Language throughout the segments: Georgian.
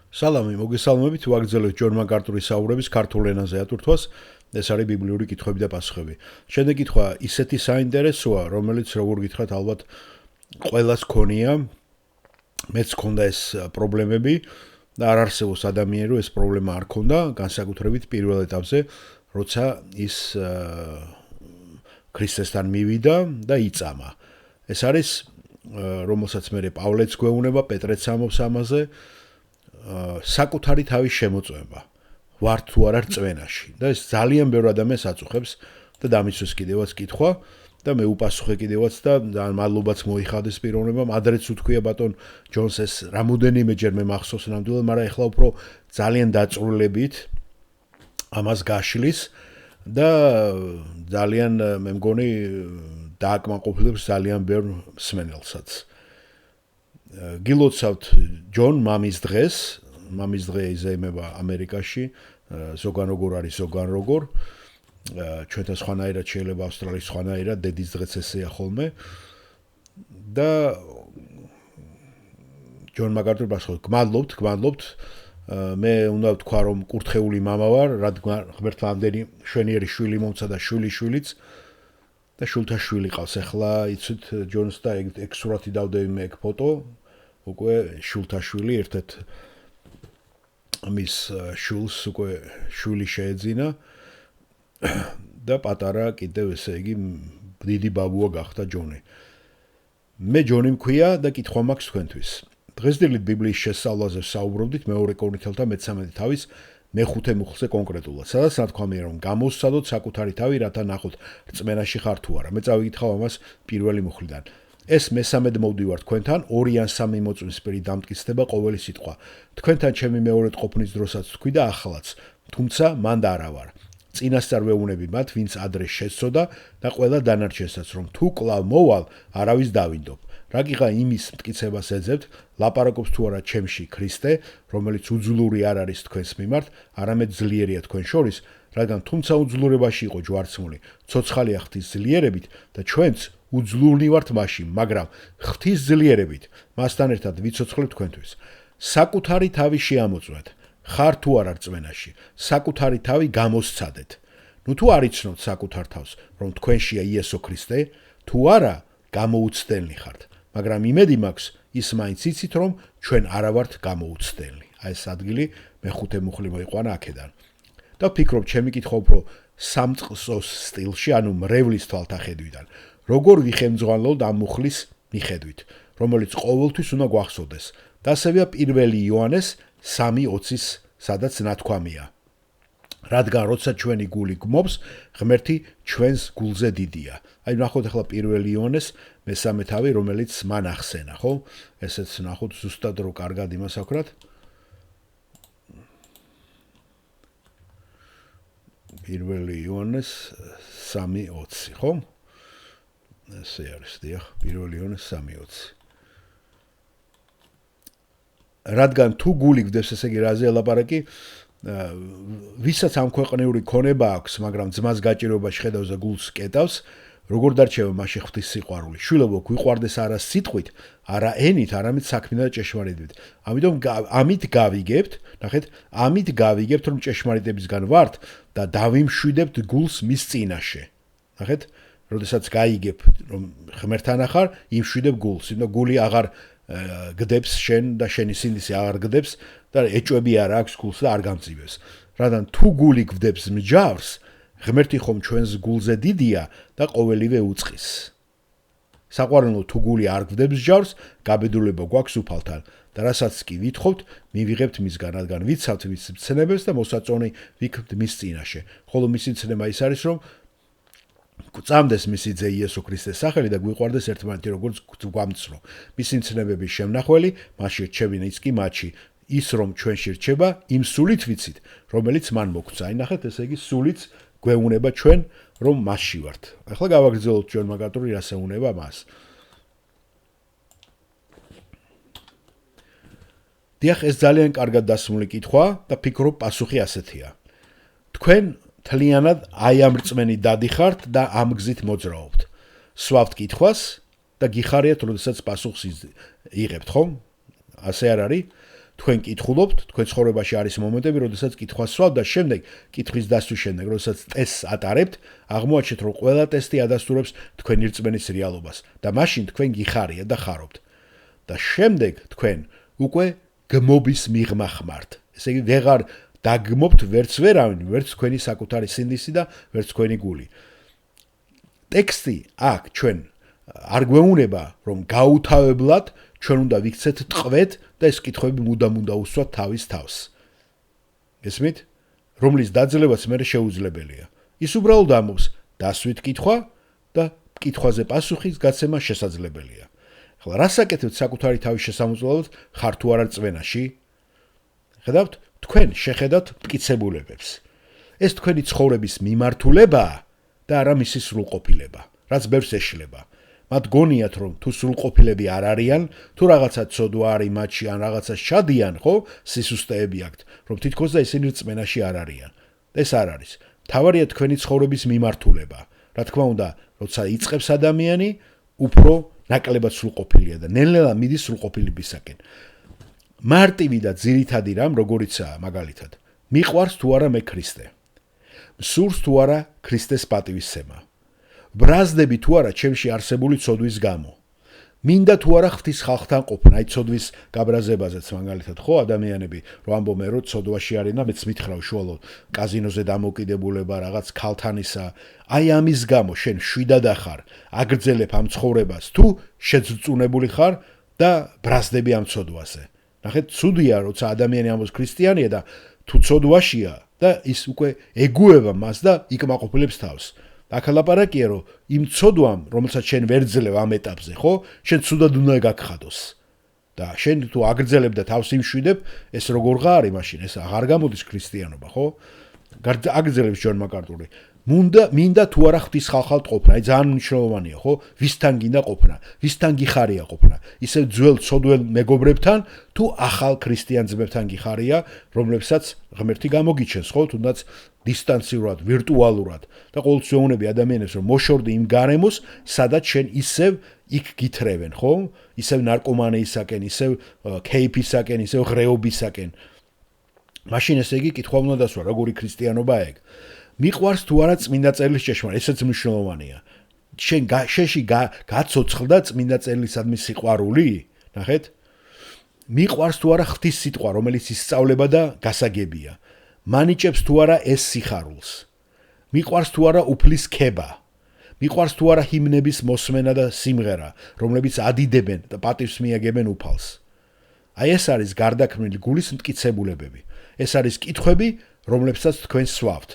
სალამი, მოგესალმებით, ვაგრძელებთ ჯონ მაკარტურის საუბრების ქართულ ენაზე ატვირთვას. ეს არის ბიბლიური კითხვები და პასუხები. შემდეგ კითხვა ისეთი საინტერესოა, რომელიც როგორ გითხრათ, ალბათ ყველას ქონია. მეც ქონდა ეს პრობლემები და არ არსებობს ადამიანი, რომ ეს პრობლემა არ ქონდა, განსაკუთრებით პირველ ეტაპზე, როცა ის ქრისტესთან მივიდა და იწამა. ეს არის რომელსაც მე პავლეც გვეუბნება, პეტრეც ამბობს ამაზე. საკუთარი თავის შემოწმება ვარ თუ არა რწმენაში და ეს ძალიან ბევრ ადამიანს აწუხებს და დამიცვეს კიდევაც კითხვა და მე უპასუხე კიდევაც და მადლობაც მოიხადეს პიროვნებამ ადრეც უთქვია ბატონ ჯონს ეს რამოდენიმეჯერ მე მახსოვს ნამდვილად მაგრამ ეხლა უფრო ძალიან დაწვრილებით ამას გაშლის და ძალიან მე მგონი დააკმაყოფილებს ძალიან ბევრ მსმენელსაც გილოცავთ ჯონ მამის დღეს დღე იზეიმება ამერიკაში ზოგან როგორ არის ზოგან როგორ ჩვენთან სხვანაირად შეიძლება ავსტრალიის სხვანაირად დედის დღეც ესეა ხოლმე და ჯონ მაკარტური პასუხობს გმადლობთ მე უნდა ვთქვა რომ კურთხეული მამა ვარ რადგან ღმერთმა ამდენი შვენიერი შვილი მომცა და შვილიშვილიც და შულთა შვილი ყავს ახლა იცით ჯონს და ეგ სურათი დავდები მე ეგ ფოტო უკვე შულთა შვილი ერთ-ერთ მის შულს უკვე შვილი შეეძინა და პატარა კიდევ ესე იგი დიდი ბაბუა გახდა ჯონი მე ჯონი მქვია და კითხვა მაქვს თქვენთვის დღესდღეობით ბიბლიის შესწავლაზე საუბრობდით მეორე კორინთელთა მე-13 თავის მე-5 მუხლზე კონკრეტულად სადაც ნათქვამია რომ გამოსცადოთ საკუთარი თავი რათა ნახოთ რწმენაში ხარ თუ არა მე წავიკითხავ ამას პირველი მუხლიდან ეს მესამედ მოვდივარ თქვენთან 2 ან 3 მოწვნის პირი დამტკიცდება ყოველი სიტყვა თქვენთან ჩემი მეორედ ყოფნის დროსაც თქვი და ახალაც თუმცა მანდ არა ვარ წინასწარ ვეუბნები მათ ვინც ადრე შეცოდა და ყველა დანარჩენსაც რომ თუ კლავ მოვალ არავის დავინდობ რაგიღა იმის მტკიცებას ეძებთ ლაპარაკობს თუ არა ჩემში ქრისტე რომელიც უძლური არ არის თქვენს მიმართ არამედ ძლიერია თქვენ შორის რადგან თუმცა უძლურებაში იყო ჯვარცმული ცოცხალია ღვთის ძლიერებით და ჩვენც უძლურნი ვართ მაშინ მაგრამ ღვთის ძლიერებით მასთან ერთად ვიცოცხლებთ თქვენთვის საკუთარი თავი შეამოწმეთ ხარ თუ არა რწმენაში საკუთარი თავი გამოსცადეთ ნუ თუ არ იცნობთ საკუთარ თავს რომ თქვენშია იესო ქრისტე თუ არა გამოუცდელნი ხართ მაგრამ იმედი მაქვს ის მაინც იცით რომ ჩვენ არა ვართ გამოუცდელნი აი ეს ადგილი მე-5 მუხლი მოიყვანა აქედან და ვფიქრობ ჩემი კითხვა უფრო სამწყსოს სტილში ანუ მრევლის თვალთახედვიდან როგორ ვიხემძღვანლოთ ამ მუხლის მიხედვით რომელიც ყოველთვის უნდა გვახსოვდეს და ასევეა 1 იოანეს 3:20-ის სადაც ნათქვამია რადგან როცა ჩვენი გული გმობს ღმერთი ჩვენს გულზე დიდია აი ნახოთ ახლა 1 იოანეს მე-3 თავი რომელიც მან ახსენა ხო ესეც ნახოთ ზუსტად რო კარგად იმას აქვთ 1 იოანეს 3:20 ხო ესე არის დიახ 1 იოანეს 3:20 რადგან თუ გული გდებს ესე იგი რაზე ელაპარაკი ვისაც ამ ქვეყნიური ქონება აქვს მაგრამ ძმას გაჭირვებაში ხედავს და გულს კეტავს როგორ დარჩება მასში ღვთის სიყვარული შვილებო გვიყვარდეს არა სიტყვით არა ენით არამედ საქმიანად და ჭეშმარიტებით ამიტომ ამით გავიგებთ ნახეთ ამით გავიგებთ რომ ჭეშმარიტებისგან ვართ და დავიმშვიდებთ გულს მის წინაშე ნახეთ როდესაც გაიგებ რომ ღმერთთან ახარ იმშვიდებ გულს იმიტომ გული აღარ გდებს შენ და შენი სინდისი აღარ გდებს და ეჭვები არ აქვს გულს და არ გამწივებს რადგან თუ გული გდებს მსჯავრს ღმერთი ხომ ჩვენს გულზე დიდია და ყოველივე უწყის საყვარელო თუ გული არ გდებს მსჯავრს გაბედულება გვაქვს უფალთან და რასაც კი ვითხოვთ მივიღებთ მისგან რადგან ვიცავთ მის მცნებებს და მოსაწონი ვიქნებთ მის წინაშე ხოლო მისი მცნება ის არის რომ გწამდეს მისი ძე იესო ქრისტეს სახელი და გვიყვარდეს ერთმანეთი როგორც გვამცნო მისი მცნებების შემნახველი მასში რჩებინა ის კი მათში ის რომ ჩვენში რჩება იმ სულით ვიცით რომელიც მან მოგცა აი ნახეთ ესე იგი სულით გვეუბნება ჩვენ რომ მასში ვართ ახლა გავაგრძელოთ ჯონ მაკარტური რას ეუბნება მას დიახ ეს ძალიან კარგად დასმული კითხვა და ფიქრობ პასუხი ასეთია თქვენ თლიანად აი ამ რწმენი დადიხართ და ამ გზით მოძრაობთ სვავთ კითხვას და გიხარიათ როდესაც პასუხს იღებთ ხომ ასე არ არის თქვენ კითხულობთ, თქვენ ცხოვრებაში არის მომენტები, როდესაც კითხვა სვავთ და შემდეგ კითხვის დასვის შემდეგ, როდესაც ტესტს ატარებთ, აღმოაჩენთ, რომ ყველა ტესტი ადასტურებს თქვენი რწმენის რეალობას და მაშინ თქვენ გიხარიათ და ხარობთ. და შემდეგ თქვენ უკვე გმობის მიღმა ხმართ. ესე იგი, ვეღარ დაგმობთ ვერც ვერავინ, ვერც თქვენი საკუთარი სინდისი და ვერც თქვენი გული. ტექსტი აქ ჩვენ არ გვეუბნება, რომ გაუთავებლად ჩვენ უნდა ვიქცეთ ტყვედ და ეს კითხვები მუდამ უნდა უსვათ თავის თავს. გესმით? რომლის დაძლებაც მე შეუძლებელია. ის უბრალოდ ამბობს, დასვით კითხვა და კითხვაზე პასუხის გაცემა შესაძლებელია. ახლა რას აკეთებთ საკუთარი თავის შესამოწმებლად, ხარ თუ არა წვენაში? ხედავთ, თქვენ შეხედავთ მტკიცებულებებს. ეს თქვენი ცხოვრების მიმართულებაა და არა მისი სრულყოფილება, რაც ბევრს ეშლება. მათ გონიათ, რომ თუ სრულყოფილები არ არიან, თუ რაღაცა ცოდვა არის მათში ან რაღაცა შადიან, ხო, სისუსტეები აქვთ, რომ თითქოს და ისინი რწმენაში არ არიან. ეს არ არის. თავარია თქვენი ცხოვრების მიმართულება. რა თქმა უნდა, როცა იწყებს ადამიანი, უფრო ნაკლებად სრულყოფილია და ნელ-ნელა მიდის სრულყოფილებისაკენ. მარტივი და ძირითადი რამ როგორიცაა მაგალითად. მიყვარს თუ არა მე ქრისტე. მსურს თუ არა ქრისტეს პატივისცემა. ბრაზდები თუ არა ჩემში არსებული ცოდვის გამო. მინდა თუ არა ღვთის ხალხთან ყოფნა, აი ცოდვის გაბრაზებაზეც მაგალითად ხო ადამიანები რომ ამბობენ რომ ცოდვაში არიან და მეც მითხრა უშუალოდ კაზინოზე დამოკიდებულება რაღაც ქალთანისა, აი ამის გამო შენ შვიდად ახარ, აგრძელებ ამ ცხოვრებას თუ შეძრწუნებული ხარ და ბრაზდები ამ ცოდვაზე. ნახეთ, ცუდია როცა ადამიანი ამბობს ქრისტიანია და თუ ცოდვაშია და ის უკვე ეგუება მას და იკმაყოფილებს თავს. აქ ლაპარაკია რომ იმ ცოდვამ, რომელსაც შენ ვერ ძლევ ამ ეტაპზე, ხო? შენ ცუდად უნდა გაგხადოს. და შენ თუ აგრძელებ და თავს იმშვიდებ, ეს როგორ ღარი მაშინ, ეს აღარ გამოდის ქრისტიანობა, ხო? აგრძელებს ჯონ მაკარტური. მინდა თუ არა ღვთის ხალხად ყოფნა, აი ძალიან მნიშვნელოვანია, ხო? ვისთან გინდა ყოფნა, ვისთან გიხარია ყოფნა. ისევ ძველ ცოდველ მეგობრებთან თუ ახალ ქრისტიან ძმებთან გიხარია, რომლებსაც ღმერთი გამოგიჩენს, ხო? თუნდაც დისტანციურად, ვირტუალურად და ყოველთვის ვეუბნები ადამიანებს, რომ მოშორდი იმ გარემოს, სადაც შენ ისევ იქ გითრევენ, ხო? ისევ ნარკომანიისაკენ, ისევ ქეიფისაკენ, ისევ ღრეობისაკენ. მაშინ ესე იგი კითხვა უნდა დასვა, როგორი ქრისტიანობა ეგ? მიყვარს თუ არა წმინდა წერილის ჭეშმარიტება, ესეც მნიშვნელოვანია. შენში გაცოცხლდა წმინდა წერილისადმი სიყვარული? ნახეთ? მიყვარს თუ არა ღვთის სიტყვა, რომელიც ისწავლება და გასაგებია. მანიჭებს თუ არა ეს სიხარულს. მიყვარს თუ არა უფლის ქება. მიყვარს თუ არა ჰიმნების მოსმენა და სიმღერა, რომლებიც ადიდებენ და პატივს მიაგებენ უფალს. აი ეს არის გარდაქმნილი გულის მტკიცებულებები. ეს არის კითხვები, რომლებსაც თქვენ სვავთ.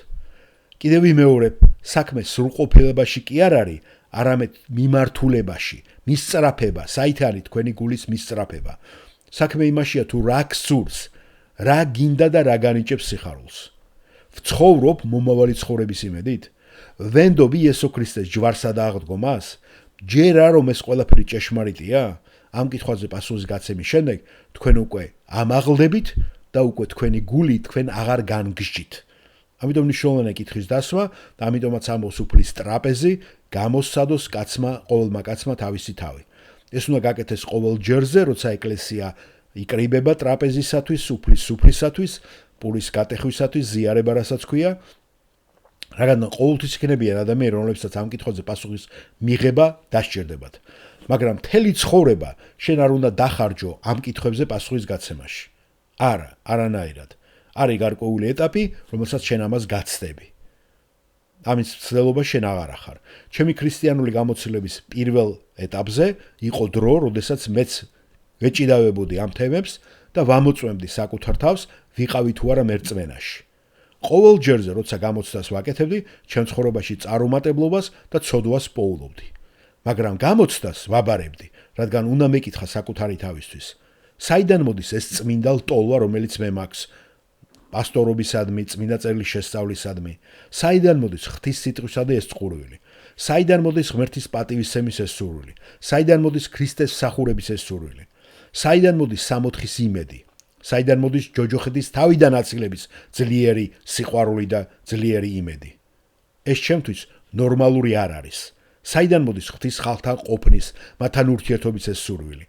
კიდევ ვიმეორებ, საქმე სრულყოფილებაში კი არ არის, არამედ მიმართულებაში, მისწრაფება, საით არის თქვენი გულის მისწრაფება. საქმე იმაშია თუ რა გსურს, რა გინდა და რა განიჭებს სიხარულს. ვცხოვრობ მომავალი ცხოვრების იმედით? ვენდობ იესო ქრისტეს ჯვარსა და აღდგომას? ჯერა რომ ეს ყველაფერი ჭეშმარიტია? ამ კითხვაზე პასუხის გაცემის შემდეგ თქვენ უკვე ამაღლდებით და უკვე თქვენი გული თქვენ აღარ განგსჯით. ამიტომ მნიშვნელოვანია კითხვის დასვა და ამიტომაც ამბობს უფლის ტრაპეზი, გამოსცადოს ყოველმა კაცმა თავისი თავი. ეს უნდა გაკეთდეს ყოველ ჯერზე, როცა ეკლესია იკრიბება ტრაპეზისათვის, უფლის სუფრისათვის, პურის გატეხვისათვის, ზიარება რასაც ქვია. რადგან ყოველთვის იქნებიან ადამიანები, რომლებსაც ამ კითხვაზე პასუხის მიღება დასჭირდებათ. მაგრამ მთელი ცხოვრება შენ არ უნდა დახარჯო ამ კითხვებზე პასუხის გაცემაში. არა, არანაირად. არის გარკვეული ეტაპი, რომელსაც შენ ამას გაცდები. ამის ცდელობა შენ აღარ ახარ. ჩემი ქრისტიანული გამოცდილების პირველ ეტაპზე იყო დრო, როდესაც მეც ვეჭიდავებოდი ამ თემებს და ვამოწმებდი საკუთარ თავს, ვიყავი თუ არა მერწმენაში. ყოველ ჯერზე, როცა გამოცდას ვაკეთებდი, ჩემ ცხოვრებაში წარუმატებლობას და ცოდვას პოულობდი. მაგრამ გამოცდას ვაბარებდი, რადგან უნდა მეკითხა საკუთარი თავისთვის. საიდან მოდის ეს წმინდა ლტოლვა, რომელიც მე მაქვს? პასტორობისადმი, წმინდა წერილის შესწავლისადმი. საიდან მოდის ღვთის სიტყვისა და ეს წყურვილი? საიდან მოდის ღმერთის პატივისცემის ეს სურვილი? საიდან მოდის ქრისტეს მსახურების ეს სურვილი? საიდან მოდის სამოთხის იმედი? საიდან მოდის ჯოჯოხეთის თავიდან აწილების ძლიერი სიყვარული და ძლიერი იმედი? ეს ჩემთვის ნორმალური არ არის. საიდან მოდის ღვთის ხალხთან ყოფნის, მათთან ურთიერთობის ეს სურვილი?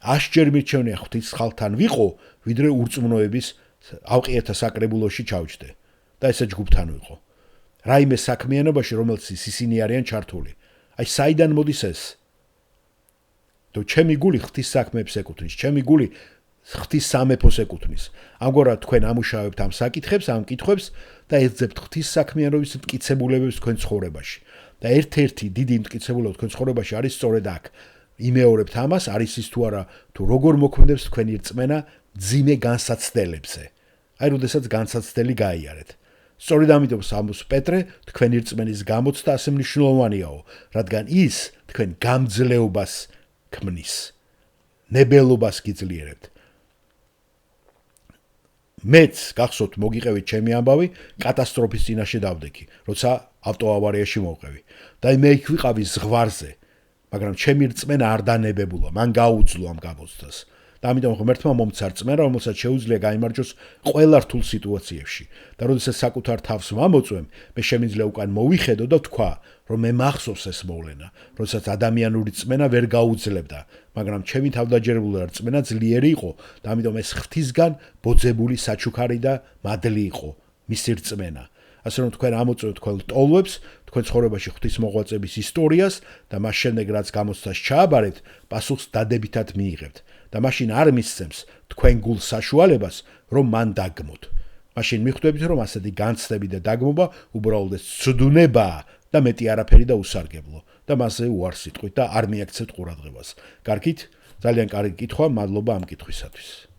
100-ჯერ მირჩევნია ღვთის ხალთან ვიყო, ვიდრე ურწმუნოების ავყიეთა საკრებულოში ჩავჯდე და ესე ჯგუფთან ვიყო. რაიმე საქმიანობაში, რომელიც ისინი არიან ჩართული. აი საიდან მოდის ეს? თუ ჩემი გული ღვთის საქმეებს ეკუთვნის, ჩემი გული ღვთის სამეფოს ეკუთვნის. ამგვარად თქვენ ამუშავებთ ამ საკითხებს, ამ კითხვებს და ეძებთ ღვთის საქმიანობის მტკიცებულებებს თქვენ ცხოვრებაში. და ერთ-ერთი დიდი მტკიცებულება თქვენ ცხოვრებაში არის სწორედ აქ. იმეორებთ ამას, არის ის თუ არა, თუ როგორ მოქმედებს თქვენი რწმენა ძიმე განსაცდელებზე. აი, როდესაც განსაცდელი გაიარეთ. სწორედ ამიტომ სამოს პეტრე თქვენი რწმენის გამოცდა ასე მნიშვნელოვანიაო, რადგან ის თქვენ გამძლეობას ქმნის. ნებელობას გიძლიერებთ. მეც გახსოვთ მოგიყევით ჩემი ამბავი, კატასტროფის წინაშე დავდექი, როცა ავტოავარიაში მოვყევი. და მე იქ ვიყავი ზღვარზე, მაგრამ ჩემი რწმენა არ დანებებულა, მან გაუძლო ამ გამოცდას. და ამიტომ ღმერთმა მომცა რწმენა, რომელსაც შეუძლია გაიმარჯვოს ყველა რთულ სიტუაციებში. და როდესაც საკუთარ თავს ვამოწვევ, მე შემიძლია უკან მოვიხედო და ვთქვა, რომ მე მახსოვს ეს მოვლენა, როდესაც ადამიანური რწმენა ვერ გაუძლებდა, მაგრამ ჩემი თავდაჯერებული რწმენა ძლიერი იყო და ამიტომ ეს ღვთისგან ბოძებული საჩუქარი და მადლი იყო, მისი რწმენა. ასე რომ თქვენ ამოწევთ თქვენ ტოლვებს, თქვენ ცხოვრებაში ღვთის მოღვაწეების ისტორიას და მას შემდეგ რაც გამოცდას ჩააბარეთ, პასუხს დადებითად მიიღებთ. და მაშინ არ მისცემს თქვენ გულ საშუალებას, რომ მან დაგმოთ. მაშინ მიხვდებით, რომ ასეთი განცდები და დაგმობა უბრალოდ ეს ცუდუნებაა და მეტი არაფერი და უსარგებლო და მასზე უარს იტყვით და არ მიაქცევთ ყურადღებას. კარგით, ძალიან კარგი კითხვა, მადლობა ამ კითხვისათვის.